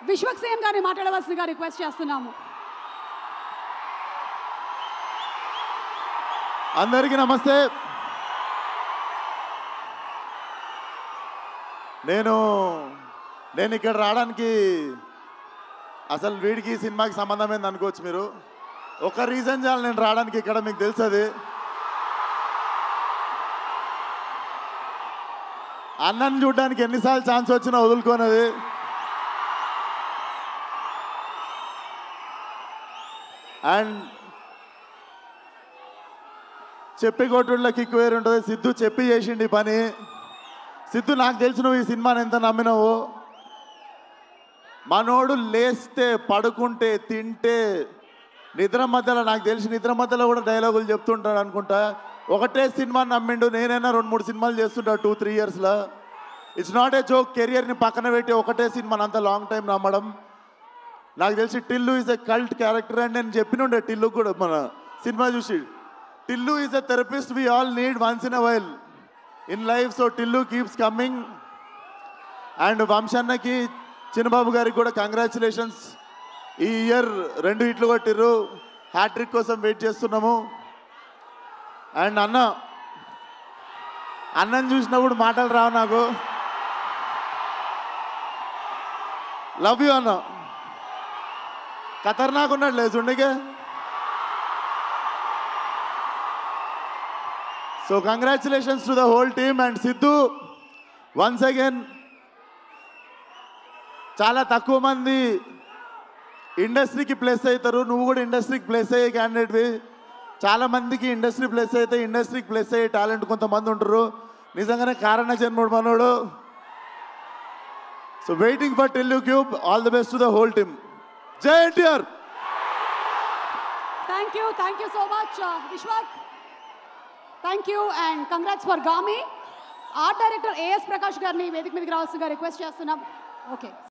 విశ్వక్సేన్ గారిని మాట్లాడవలసిందిగా రిక్వెస్ట్ చేస్తున్నాము. అందరికీ నమస్తే. నేను ఇక్కడ రావడానికి అసలు వీడికి సినిమాకి సంబంధం ఏంది అనుకోవచ్చు మీరు. ఒక రీజన్ చాలు నేను రావడానికి ఇక్కడ, మీకు తెలుసు అది. అన్నని చూడడానికి ఎన్నిసార్లు ఛాన్స్ వచ్చినా వదులుకోనది. అండ్ చెప్పి కొట్టుళ్ళ కిక్ వేరు ఉంటుంది. సిద్ధు చెప్పి చేసిండి పని. సిద్ధు నాకు తెలిసి నువ్వు ఈ సినిమాని ఎంత నమ్మినావు. మనోడు లేస్తే పడుకుంటే తింటే నిద్ర మధ్యలో, నాకు తెలిసి నిద్ర మధ్యలో కూడా డైలాగులు చెప్తుంటాడు అనుకుంటా. ఒకటే సినిమా నమ్మిండు. నేనైనా 2-3 సినిమాలు చేస్తుంటా 2-3 ఇయర్స్లో. It's not a joke. కెరియర్ని పక్కన పెట్టి ఒకటే సినిమాని అంత లాంగ్ టైం నమ్మడం. నాకు తెలిసి Tillu is a cult character అని నేను చెప్పినుండే టిల్లు కూడా మన సినిమా చూసి. Tillu is a therapist we all need once in a while in life. So Tillu keeps coming. And వంశన్నకి, చిన్నబాబు గారికి కూడా కంగ్రాచులేషన్స్. ఈ ఇయర్ 2 హిట్లు కొట్టిర్రు. హ్యాట్రిక్ కోసం వెయిట్ చేస్తున్నాము. అండ్ అన్నని చూసినప్పుడు మాటలు రావు నాకు. లవ్ యూ అన్న. ఖతర్నాక్ ఉన్నాడు లేచుండికే. So congratulations to the whole team. And Siddhu, once again చాలా తక్కువ మంది ఇండస్ట్రీకి ప్లేస్ అవుతారు. నువ్వు కూడా ఇండస్ట్రీకి ప్లేస్ అయ్యే క్యాండిడేట్వి. చాలామందికి ఇండస్ట్రీ ప్లేస్ అయితే ఇండస్ట్రీకి ప్లేస్ అయ్యే టాలెంట్ కొంతమంది ఉంటారు. నిజంగానే కారణ జన్ముడు మనోడు. So waiting for Tillu cube. All the best to the whole team. జై NTR. Thank you so much Vishwak. Thank you and congrats for Gaami. Art director AS Prakash గారిని వేదిక మీదకి రావాల్సిందిగా రిక్వెస్ట్ చేస్తున్నాం. ఓకే.